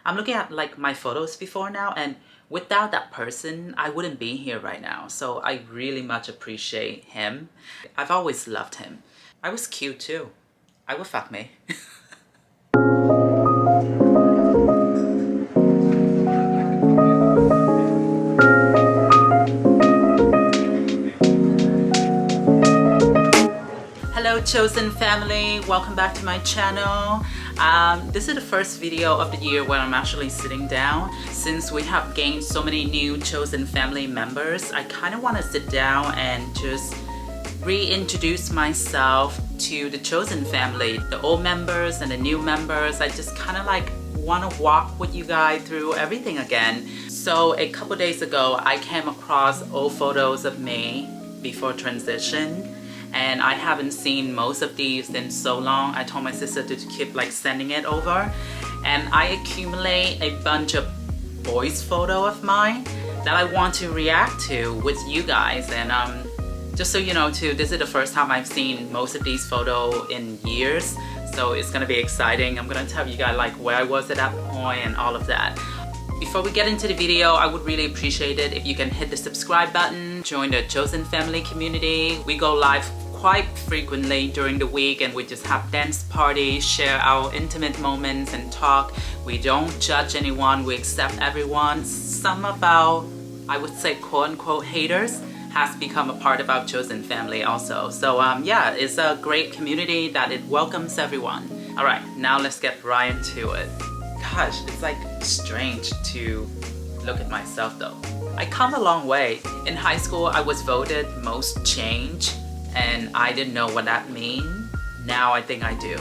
I'm looking at like my photos before now, and without that person, I wouldn't be here right now. So I really much appreciate him. I've always loved him. I was cute too. I would fuck me. Hello chosen family, welcome back to my channel. This is the first video of the year where I'm actually sitting down. Since we have gained so many new chosen family members, I kind of want to sit down and just reintroduce myself to the chosen family, the old members and the new members. I just kind of like want to walk with you guys through everything again. So a couple days ago I came across old photos of me before transition, and I haven't seen most of these in so long. I told my sister to keep like sending it over, and I accumulate a bunch of boys photo of mine that I want to react to with you guys. And just so you know too, this is the first time I've seen most of these photos in years, so it's gonna be exciting. I'm gonna tell you guys like where I was at that point and all of that. Before we get into the video, I would really appreciate it if you can hit the subscribe button, join the chosen family community. We go live quite frequently during the week, and we just have dance parties, share our intimate moments and talk. We don't judge anyone, we accept everyone. Some of our, I would say, quote-unquote haters has become a part of our chosen family also. So yeah, it's a great community that it welcomes everyone. All right, now let's get right into it. Gosh, it's like strange to look at myself though. I come a long way. In high school, I was voted most changed, and I didn't know what that mean. Now I think I do.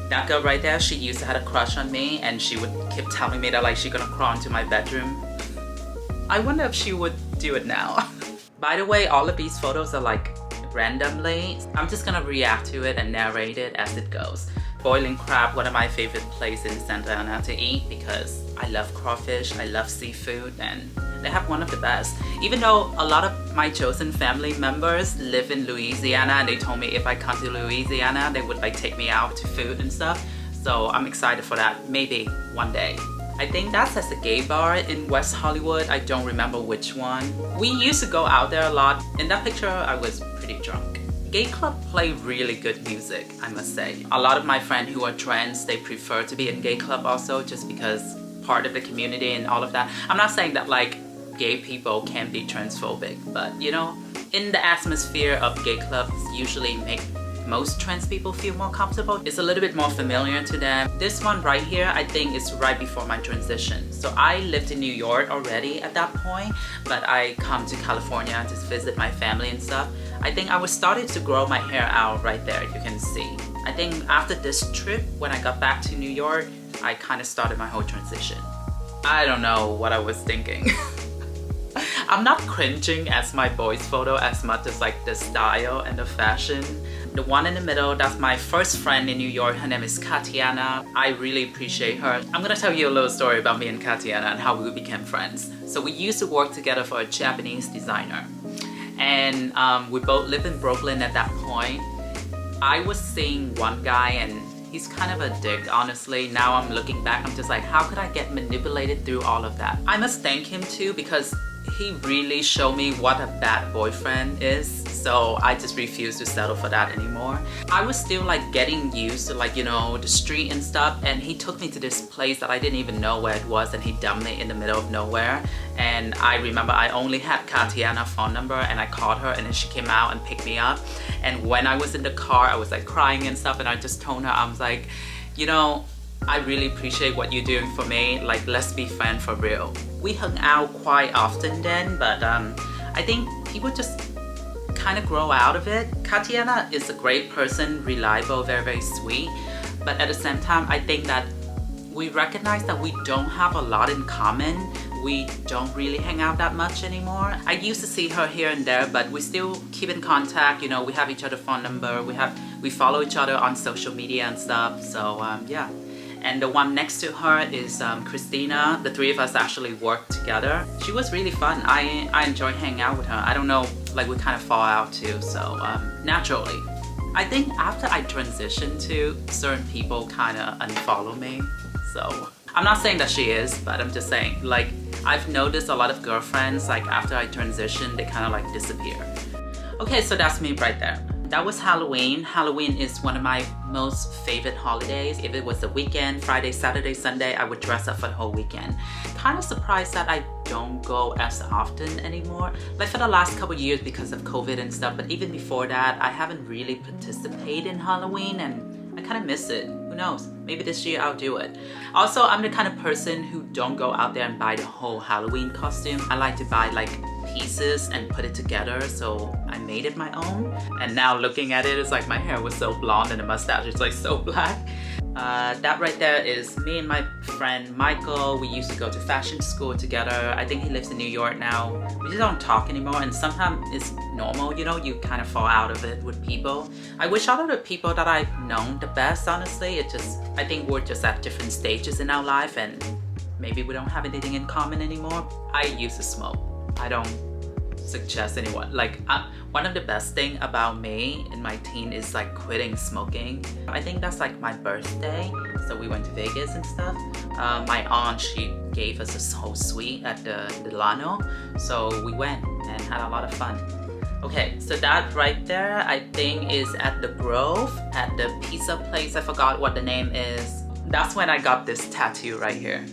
That girl right there, she used to have a crush on me, and she would keep telling me that like she's gonna crawl into my bedroom. I wonder if she would do it now. By the way, all of these photos are like randomly. I'm just gonna react to it and narrate it as it goes. Boiling crab, one of my favorite places in Santa Ana to eat because I love crawfish, I love seafood, and they have one of the best. Even though a lot of my chosen family members live in Louisiana, and they told me if I come to Louisiana, they would like take me out to food and stuff. So I'm excited for that, maybe one day. I think that's at the gay bar in West Hollywood. I don't remember which one. We used to go out there a lot. In that picture, I was pretty drunk. Gay club play really good music, I must say. A lot of my friends who are trans, they prefer to be in gay club also, just because part of the community and all of that. I'm not saying that like gay people can be transphobic, but you know, in the atmosphere of gay clubs usually make most trans people feel more comfortable. It's a little bit more familiar to them. This one right here, I think is right before my transition. So I lived in New York already at that point, but I come to California to visit my family and stuff. I think I was starting to grow my hair out right there, you can see. I think after this trip, when I got back to New York, I kind of started my whole transition. I don't know what I was thinking. I'm not cringing as my boys photo as much as like the style and the fashion. The one in the middle, that's my first friend in New York. Her name is Katiana. I really appreciate her. I'm gonna tell you a little story about me and Katiana and how we became friends. So we used to work together for a Japanese designer. And we both lived in Brooklyn at that point. I was seeing one guy, and he's kind of a dick, honestly. Now I'm looking back, I'm just like, how could I get manipulated through all of that? I must thank him too, because he really showed me what a bad boyfriend is. So I just refused to settle for that anymore. I was still like getting used to like, you know, the street and stuff, and he took me to this place that I didn't even know where it was, and he dumped me in the middle of nowhere. And I remember I only had Katiana's phone number, and I called her, and then she came out and picked me up. And when I was in the car, I was like crying and stuff, and I just told her, I was like, you know, I really appreciate what you're doing for me. Like, let's be friends for real. We hung out quite often then, but I think people just kind of grow out of it. Katiana is a great person, reliable, very, very sweet. But at the same time, I think that we recognize that we don't have a lot in common. We don't really hang out that much anymore. I used to see her here and there, but we still keep in contact. You know, we have each other's phone number. We follow each other on social media and stuff. So yeah. And the one next to her is Christina. The three of us actually worked together. She was really fun. I enjoyed hanging out with her. I don't know, like we kind of fall out too, so naturally. I think after I transitioned to, certain people kind of unfollow me, so I'm not saying that she is, but I'm just saying, like, I've noticed a lot of girlfriends, like after I transition, they kind of like disappear. Okay, so that's me right there. That was Halloween. Halloween is one of my most favorite holidays. If it was the weekend, Friday, Saturday, Sunday, I would dress up for the whole weekend. Kind of surprised that I don't go as often anymore. Like for the last couple of years because of COVID and stuff, but even before that, I haven't really participated in Halloween and I kind of miss it. Who knows? Maybe this year I'll do it. Also, I'm the kind of person who don't go out there and buy the whole Halloween costume. I like to buy like pieces and put it together, so I made it my own. And now looking at it, it's like my hair was so blonde and the mustache is like so black. That right there is me and my friend Michael. We used to go to fashion school together. I think he lives in New York now. We just don't talk anymore, and sometimes it's normal, you know, you kind of fall out of it with people. I wish all of the people that I've known the best, honestly. It just, I think we're just at different stages in our life and maybe we don't have anything in common anymore. I used to smoke. I don't suggest anyone. Like, one of the best thing about me in my teen is like quitting smoking. I think that's like my birthday, so we went to Vegas and stuff. My aunt, she gave us a whole suite at the Delano, so we went and had a lot of fun. Okay, so that right there I think is at the Grove, at the pizza place. I forgot what the name is. That's when I got this tattoo right here.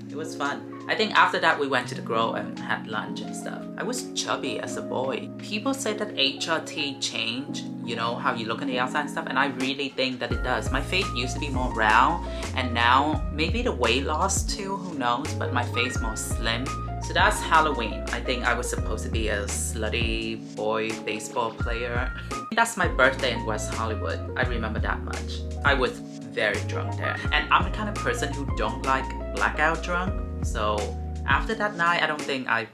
It was fun. I think after that we went to the Grove and had lunch and stuff. I was chubby as a boy. People say that HRT changed, you know, how you look on the outside and stuff, and I really think that it does. My face used to be more round, and now maybe the weight loss too, who knows, but my face more slim. So that's Halloween. I think I was supposed to be a slutty boy baseball player. That's my birthday in West Hollywood. I remember that much. I was very drunk there. And I'm the kind of person who don't like blackout drunk. So after that night, I don't think I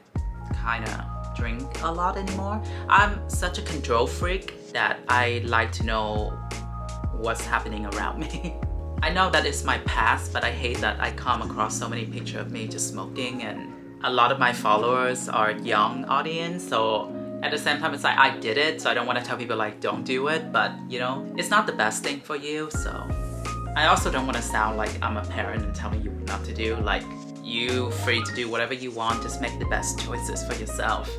kind of drink a lot anymore. I'm such a control freak that I like to know what's happening around me. I know that it's my past, but I hate that I come across so many pictures of me just smoking, and a lot of my followers are young audience, so at the same time it's like I did it, so I don't want to tell people like don't do it, but you know, it's not the best thing for you. So I also don't want to sound like I'm a parent and telling you what not to do. Like, you free to do whatever you want, just make the best choices for yourself.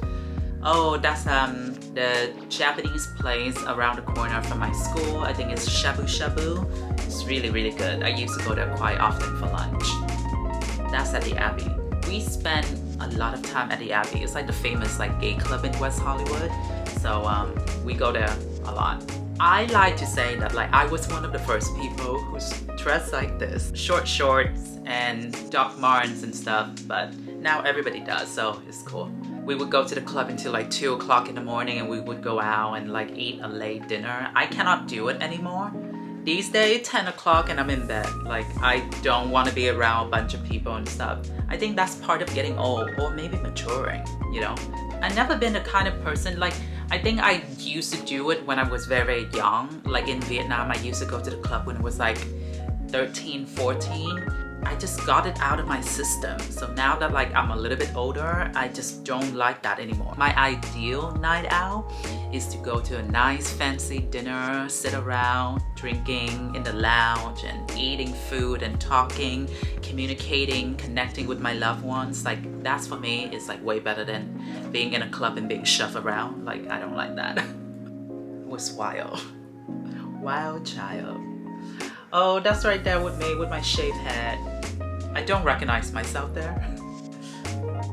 Oh, that's the Japanese place around the corner from my school. I think it's Shabu Shabu. It's really, really good. I used to go there quite often for lunch. That's at the Abbey. We spend a lot of time at the Abbey. It's like the famous like gay club in West Hollywood. So we go there a lot. I like to say that like I was one of the first people who's dressed like this. Short shorts and Doc Martens and stuff, but now everybody does, so it's cool. We would go to the club until like 2 o'clock in the morning, and we would go out and like eat a late dinner. I cannot do it anymore. These days, 10 o'clock and I'm in bed. Like, I don't want to be around a bunch of people and stuff. I think that's part of getting old, or maybe maturing, you know? I've never been the kind of person, like, I think I used to do it when I was very, very young. Like in Vietnam, I used to go to the club when it was like 13, 14. I just got it out of my system. So now that like I'm a little bit older, I just don't like that anymore. My ideal night out is to go to a nice fancy dinner, sit around, drinking in the lounge and eating food and talking, communicating, connecting with my loved ones. Like, that's for me is like way better than being in a club and being shoved around. Like, I don't like that. It was wild. Wild child. Oh, that's right there with me with my shaved head. I don't recognize myself there.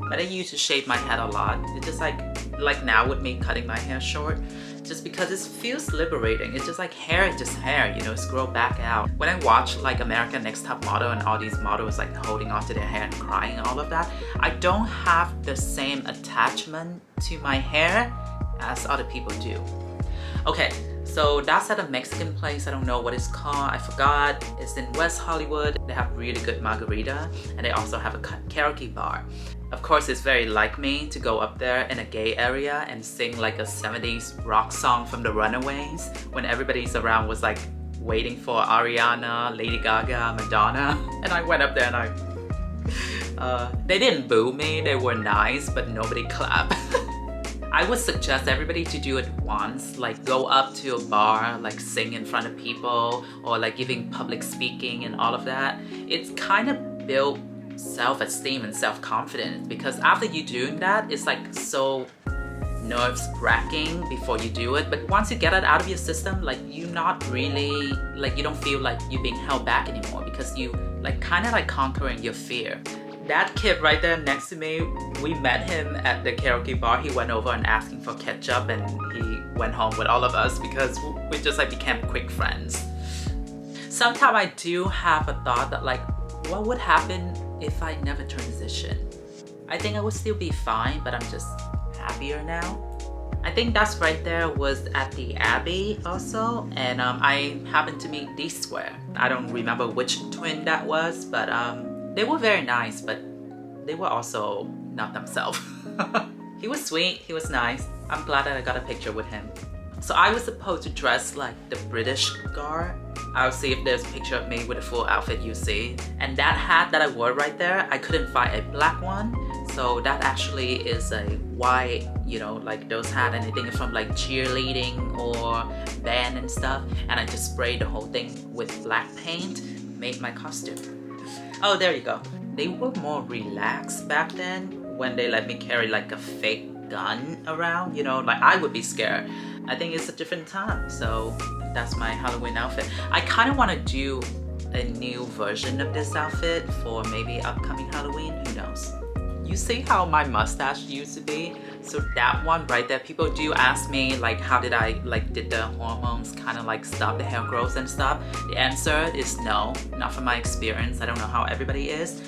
But I used to shave my head a lot. It's just like now with me cutting my hair short, just because it feels liberating. It's just like hair is just hair, you know, it's grow back out. When I watch like American Next Top Model and all these models like holding onto their hair and crying and all of that, I don't have the same attachment to my hair as other people do. Okay, so that's at a Mexican place. I don't know what it's called. I forgot. It's in West Hollywood. They have really good margarita, and they also have a karaoke bar. Of course, it's very like me to go up there in a gay area and sing like a 70s rock song from the Runaways when everybody's around was like waiting for Ariana, Lady Gaga, Madonna. And I went up there and they didn't boo me. They were nice, but nobody clapped. I would suggest everybody to do it once, like go up to a bar, like sing in front of people, or like giving public speaking and all of that. It's kind of build self-esteem and self-confidence, because after you doing that, it's like so nerves-wracking before you do it, but once you get it out of your system, like you're not really, like you don't feel like you're being held back anymore, because you like kind of like conquering your fear. That kid right there next to me, we met him at the karaoke bar. He went over and asking for ketchup, and he went home with all of us because we just like became quick friends. Sometimes I do have a thought that like, what would happen if I never transition? I think I would still be fine, but I'm just happier now. I think that's right there was at the Abbey also, and I happened to meet D-Square. I don't remember which twin that was, but they were very nice, but they were also not themselves. He was sweet, he was nice. I'm glad that I got a picture with him. So I was supposed to dress like the British guard. I'll see if there's a picture of me with a full outfit you see. And that hat that I wore right there, I couldn't find a black one. So that actually is a white, you know, like those hats, anything from like cheerleading or band and stuff. And I just sprayed the whole thing with black paint, made my costume. Oh, there you go. They were more relaxed back then when they let me carry like a fake gun around, you know, like I would be scared. I think it's a different time, so that's my Halloween outfit. I kind of want to do a new version of this outfit for maybe upcoming Halloween, who knows. You see how my mustache used to be? So that one right there, people do ask me like how did I like, did the hormones kind of like stop the hair growth and stuff? The answer is no, not from my experience. I don't know how everybody is.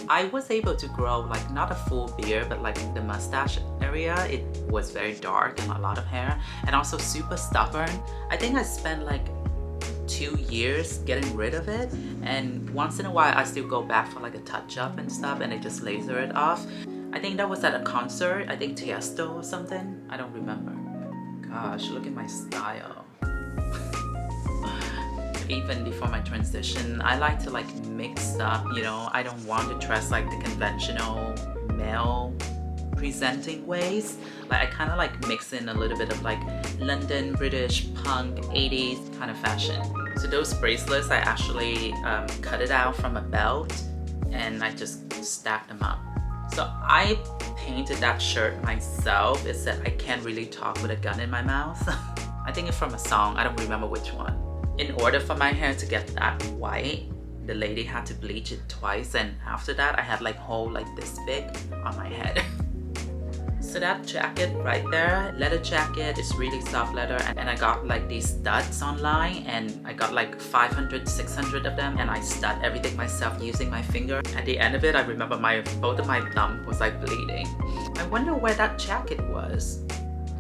I was able to grow like not a full beard, but like the mustache area, it was very dark and a lot of hair, and also super stubborn. I think I spent like 2 years getting rid of it, and once in a while I still go back for like a touch up and stuff, and I just laser it off. I think that was at a concert, I think Tiesto or something, I don't remember. Gosh, look at my style. Even before my transition, I like to like mix up, you know, I don't want to dress like the conventional male presenting ways. Like I kind of like mix in a little bit of like London, British, punk, 80s kind of fashion. So those bracelets, I actually cut it out from a belt and I just stacked them up. So I painted that shirt myself. It said I can't really talk with a gun in my mouth. I think it's from a song, I don't remember which one. In order for my hair to get that white, the lady had to bleach it twice, and after that I had like hole like this big on my head. So that jacket right there, leather jacket, is really soft leather, and I got like these studs online, and I got like 500, 600 of them, and I stud everything myself using my finger. At the end of it, I remember both of my thumb was like bleeding. I wonder where that jacket was.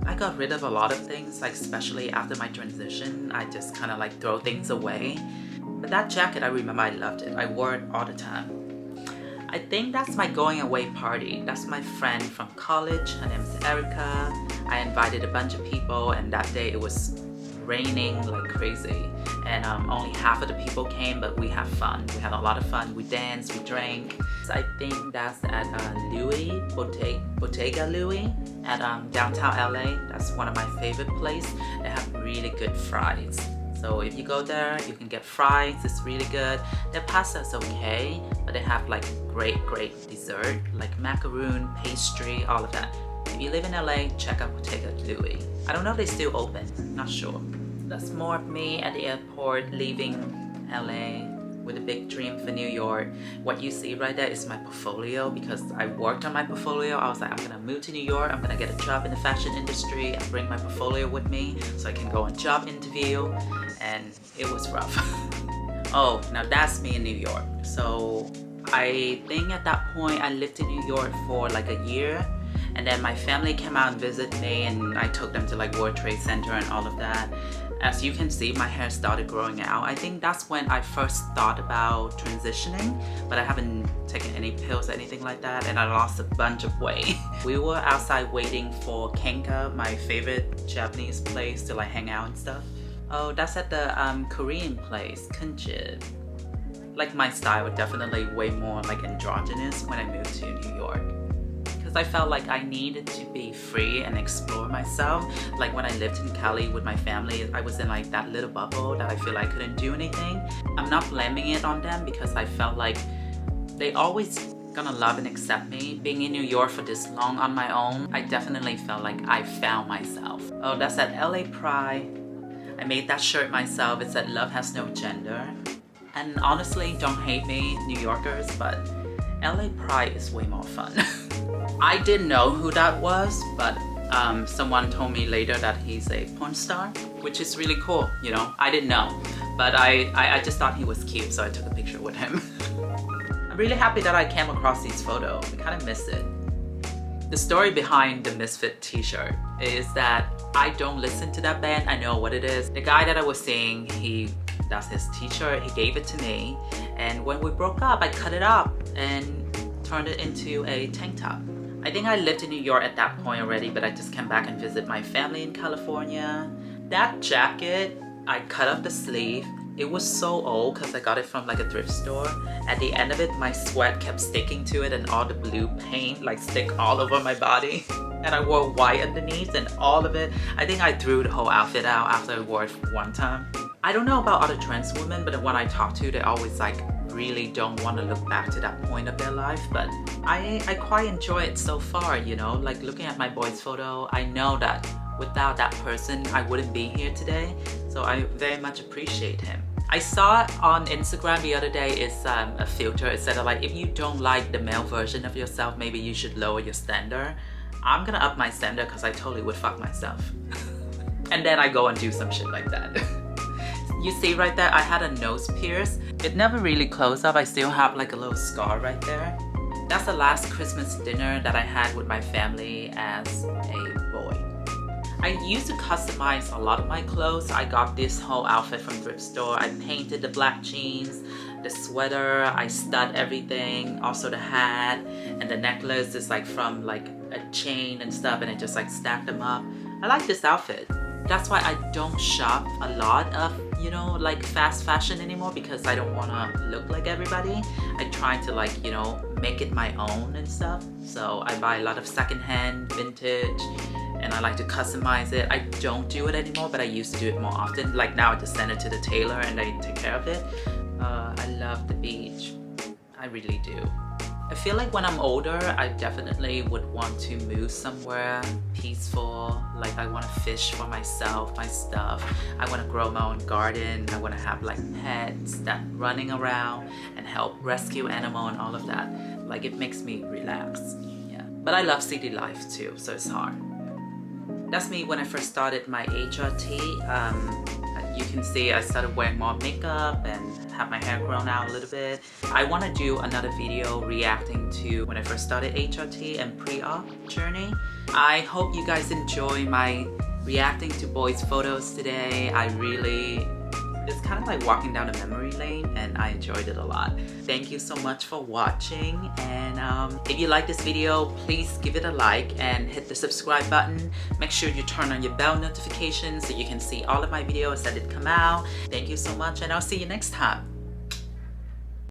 I got rid of a lot of things, like especially after my transition, I just kind of like throw things away. But that jacket, I remember I loved it. I wore it all the time. I think that's my going away party. That's my friend from college, her name's Erica. I invited a bunch of people, and that day it was raining like crazy. And only half of the people came, but we had fun. We had a lot of fun. We danced, we drank. So I think that's at Louis, Bottega Louis at downtown LA. That's one of my favorite places. They have really good fries. So if you go there, you can get fries. It's really good. Their pasta's okay, but they have like great dessert, like macaroon, pastry, all of that. If you live in LA, check out Bottega Louis. I don't know if they still open, not sure. That's more of me at the airport leaving LA with a big dream for New York. What you see right there is my portfolio, because I worked on my portfolio. I was like, I'm gonna move to New York, I'm gonna get a job in the fashion industry and bring my portfolio with me so I can go on job interview, and it was rough. Oh, now that's me in New York. So I think at that point I lived in New York for like a year, and then my family came out and visited me, and I took them to like World Trade Center and all of that. As you can see, my hair started growing out. I think that's when I first thought about transitioning, but I haven't taken any pills or anything like that, and I lost a bunch of weight. We were outside waiting for Kenka, my favorite Japanese place to like hang out and stuff. Oh, that's at the Korean place, Kunjib. Like my style definitely way more like androgynous when I moved to New York. I felt like I needed to be free and explore myself. Like when I lived in Cali with my family, I was in like that little bubble that I feel I couldn't do anything. I'm not blaming it on them, because I felt like they always gonna love and accept me. Being in New York for this long on my own, I definitely felt like I found myself. Oh, that's at LA Pride. I made that shirt myself. It said love has no gender. And honestly, don't hate me, New Yorkers, but LA Pride is way more fun. I didn't know who that was, but someone told me later that he's a porn star, which is really cool, you know. I didn't know, but I just thought he was cute, so I took a picture with him. I'm really happy that I came across these photos. I kind of miss it. The story behind the Misfit t-shirt is that I don't listen to that band. I know what it is. The guy that I was seeing, that's his t-shirt. He gave it to me, and when we broke up, I cut it up and turned it into a tank top. I think I lived in New York at that point already, but I just came back and visit my family in California. That jacket, I cut off the sleeve. It was so old because I got it from like a thrift store. At the end of it, my sweat kept sticking to it and all the blue paint like stick all over my body. And I wore white underneath and all of it. I think I threw the whole outfit out after I wore it one time. I don't know about other trans women, but when I talk to, they always like really don't want to look back to that point of their life, but I quite enjoy it so far, you know. Like looking at my boy's photo, I know that without that person I wouldn't be here today, so I very much appreciate him. I saw it on Instagram the other day. It's a filter. It said like, if you don't like the male version of yourself, maybe you should lower your standard. I'm gonna up my standard because I totally would fuck myself. And then I go and do some shit like that. You see right there, I had a nose pierce. It never really closed up. I still have like a little scar right there. That's the last Christmas dinner that I had with my family as a boy. I used to customize a lot of my clothes. I got this whole outfit from thrift store. I painted the black jeans, the sweater, I stud everything, also the hat, and the necklace is like from like a chain and stuff, and I just like stacked them up. I like this outfit. That's why I don't shop a lot of, you know, like fast fashion anymore, because I don't want to look like everybody. I try to like, you know, make it my own and stuff. So I buy a lot of secondhand, vintage, and I like to customize it. I don't do it anymore, but I used to do it more often. Like now I just send it to the tailor and they take care of it. I love the beach. I really do. I feel like when I'm older, I definitely would want to move somewhere peaceful. Like I want to fish for myself, my stuff. I want to grow my own garden. I want to have like pets that running around and help rescue animal and all of that. Like it makes me relax. Yeah. But I love city life too, so it's hard. That's me when I first started my HRT. You can see I started wearing more makeup and have my hair grown out a little bit. I want to do another video reacting to when I first started HRT and pre-op journey. I hope you guys enjoy my reacting to boys' photos today. It's kind of like walking down a memory lane, and I enjoyed it a lot. Thank you so much for watching, and if you like this video, please give it a like and hit the subscribe button. Make sure you turn on your bell notifications so you can see all of my videos that did come out. Thank you so much, and I'll see you next time.